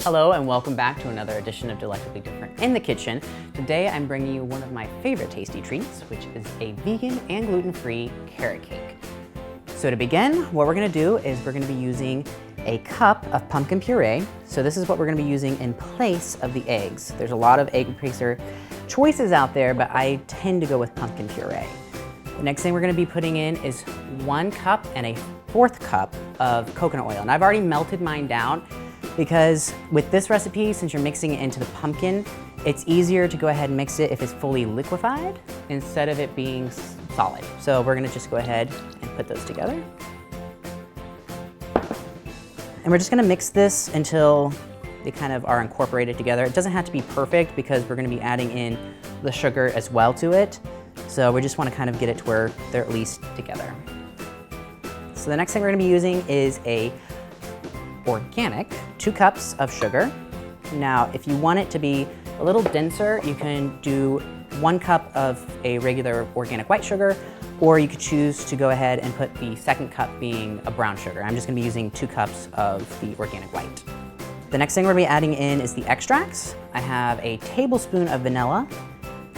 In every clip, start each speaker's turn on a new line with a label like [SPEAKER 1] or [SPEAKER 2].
[SPEAKER 1] Hello and welcome back to another edition of Delectably Different in the Kitchen. Today I'm bringing you one of my favorite tasty treats, which is a vegan and gluten-free carrot cake. So to begin, what we're going to do is we're going to be using a cup of pumpkin puree. So this is what we're going to be using in place of the eggs. There's a lot of egg replacer choices out there, but I tend to go with pumpkin puree. The next thing we're going to be putting in is 1 cup and a 1/4 cup of coconut oil. And I've already melted mine down because with this recipe, since you're mixing it into the pumpkin, it's easier to go ahead and mix it if it's fully liquefied instead of it being solid. So we're going to just go ahead and put those together. And we're just going to mix this until they kind of are incorporated together. It doesn't have to be perfect because we're going to be adding in the sugar as well to it. So we just want to kind of get it to where they're at least together. So the next thing we're going to be using is a organic 2 cups of sugar. Now, if you want it to be a little denser, you can do 1 cup of a regular organic white sugar, or you could choose to go ahead and put the 2nd cup being a brown sugar. I'm just going to be using 2 cups of the organic white. The next thing we're going to be adding in is the extracts. I have a tablespoon of vanilla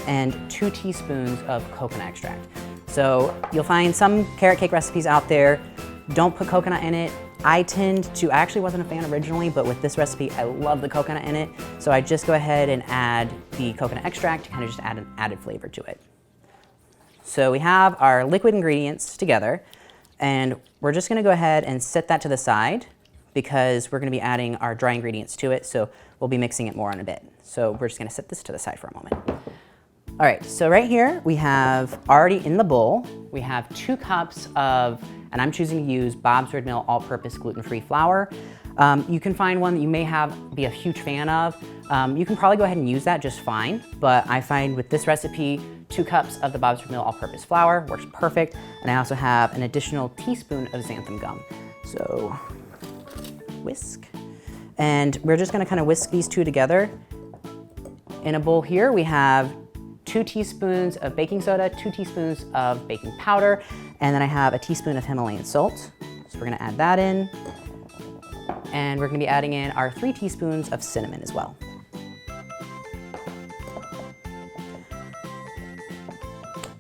[SPEAKER 1] and 2 teaspoons of coconut extract. So you'll find some carrot cake recipes out there, don't put coconut in it. I actually wasn't a fan originally, but with this recipe, I love the coconut in it. So I just go ahead and add the coconut extract to kind of just add an added flavor to it. So we have our liquid ingredients together, and we're just gonna go ahead and set that to the side because we're gonna be adding our dry ingredients to it, so we'll be mixing it more in a bit. So we're just gonna set this to the side for a moment. All right, so right here, we have already in the bowl, we have 2 cups of, and I'm choosing to use Bob's Red Mill all-purpose gluten-free flour. You can find one that you may be a huge fan of. You can probably go ahead and use that just fine, but I find with this recipe, 2 cups of the Bob's Red Mill all-purpose flour works perfect, and I also have an additional teaspoon of xanthan gum. So, whisk. And we're just gonna kind of whisk these 2 together. In a bowl here, we have 2 teaspoons of baking soda, 2 teaspoons of baking powder, and then I have a teaspoon of Himalayan salt. So we're gonna add that in. And we're gonna be adding in our 3 teaspoons of cinnamon as well.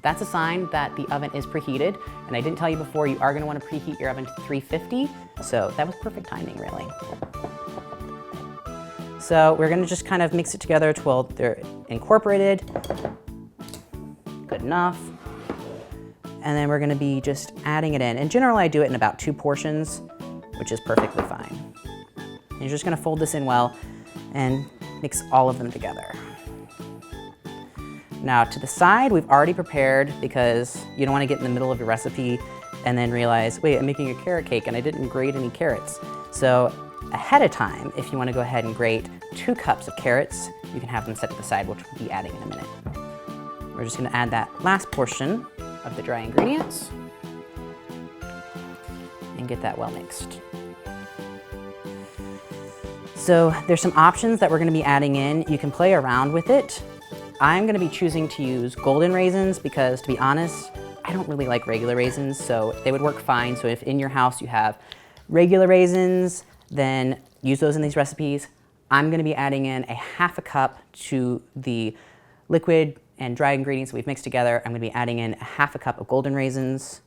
[SPEAKER 1] That's a sign that the oven is preheated. And I didn't tell you before, you are gonna wanna preheat your oven to 350. So that was perfect timing, really. So we're gonna just kind of mix it together till they're incorporated. Good enough. And then we're gonna be just adding it in. And generally I do it in about 2 portions, which is perfectly fine. And you're just gonna fold this in well and mix all of them together. Now to the side, we've already prepared because you don't wanna get in the middle of your recipe and then realize, wait, I'm making a carrot cake and I didn't grate any carrots. So ahead of time, if you want to go ahead and grate 2 cups of carrots, you can have them set to the side, which we'll be adding in a minute. We're just going to add that last portion of the dry ingredients and get that well mixed. So there's some options that we're going to be adding in. You can play around with it. I'm going to be choosing to use golden raisins because, to be honest, I don't really like regular raisins, so they would work fine. So if in your house you have regular raisins, then use those in these recipes. I'm gonna be adding in a 1/2 cup to the liquid and dry ingredients that we've mixed together. I'm gonna be adding in a 1/2 cup of golden raisins.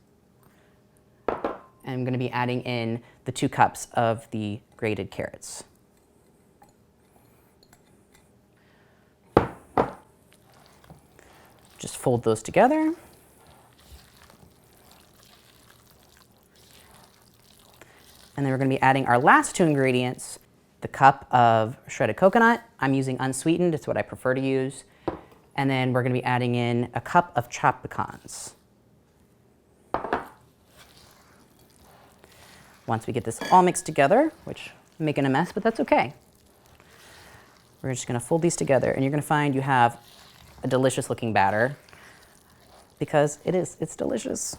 [SPEAKER 1] And I'm gonna be adding in the 2 cups of the grated carrots. Just fold those together. And then we're gonna be adding our last 2 ingredients, the cup of shredded coconut. I'm using unsweetened, it's what I prefer to use. And then we're gonna be adding in a cup of chopped pecans. Once we get this all mixed together, which I'm making a mess, but that's okay. We're just gonna fold these together and you're gonna find you have a delicious looking batter because it's delicious.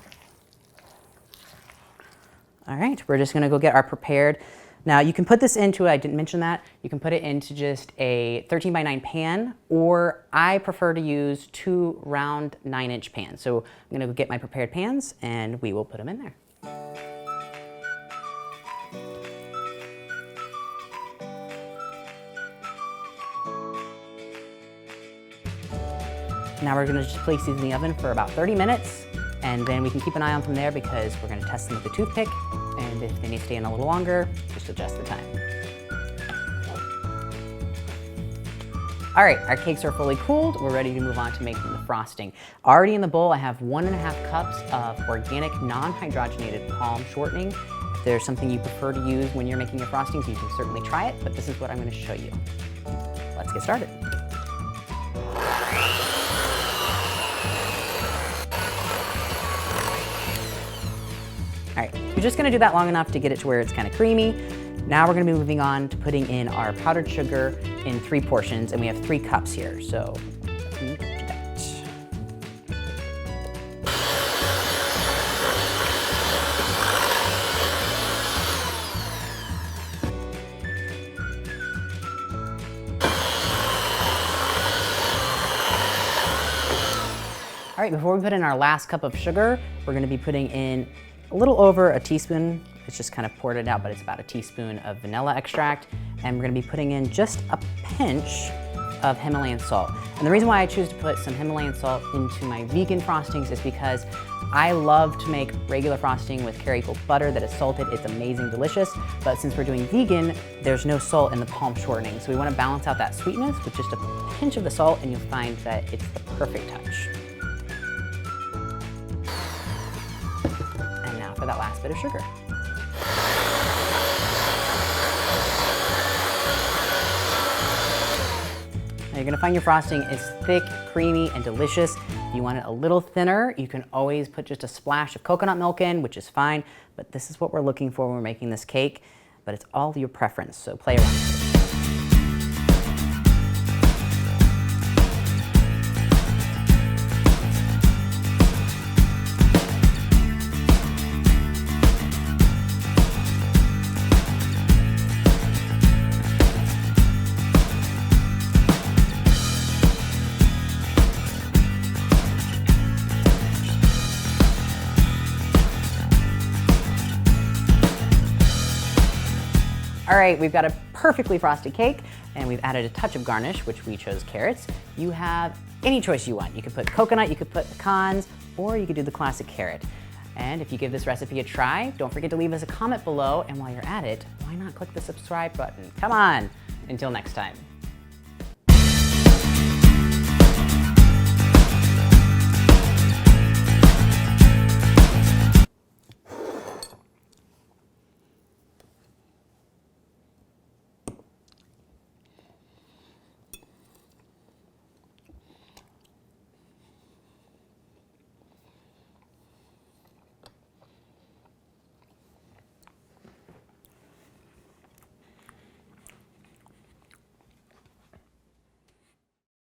[SPEAKER 1] All right, we're just gonna go get our prepared. Now you can put this into, I didn't mention that, you can put it into just a 13x9 pan, or I prefer to use 2 round 9-inch pans. So I'm gonna go get my prepared pans and we will put them in there. Now we're gonna just place these in the oven for about 30 minutes, and then we can keep an eye on from there because we're gonna test them with a toothpick, and if they need to stay in a little longer, just adjust the time. All right, our cakes are fully cooled. We're ready to move on to making the frosting. Already in the bowl, I have 1.5 cups of organic, non-hydrogenated palm shortening. If there's something you prefer to use when you're making your frostings, you can certainly try it, but this is what I'm gonna show you. Let's get started. All right, you're just gonna do that long enough to get it to where it's kind of creamy. Now we're gonna be moving on to putting in our powdered sugar in 3 portions, and we have 3 cups here, so let's do that. All right, before we put in our last cup of sugar, we're gonna be putting in a little over a teaspoon. It's just kind of poured it out, but it's about a teaspoon of vanilla extract. And we're gonna be putting in just a pinch of Himalayan salt. And the reason why I choose to put some Himalayan salt into my vegan frostings is because I love to make regular frosting with Kerrygold butter that is salted. It's amazing, delicious. But since we're doing vegan, there's no salt in the palm shortening. So we wanna balance out that sweetness with just a pinch of the salt, and you'll find that it's the perfect touch. And now for that last bit of sugar. Now you're gonna find your frosting is thick, creamy, and delicious. If you want it a little thinner, you can always put just a splash of coconut milk in, which is fine, but this is what we're looking for when we're making this cake, but it's all your preference, so play around with it. All right, we've got a perfectly frosted cake, and we've added a touch of garnish, which we chose carrots. You have any choice you want. You could put coconut, you could put pecans, or you could do the classic carrot. And if you give this recipe a try, don't forget to leave us a comment below, and while you're at it, why not click the subscribe button? Come on, until next time.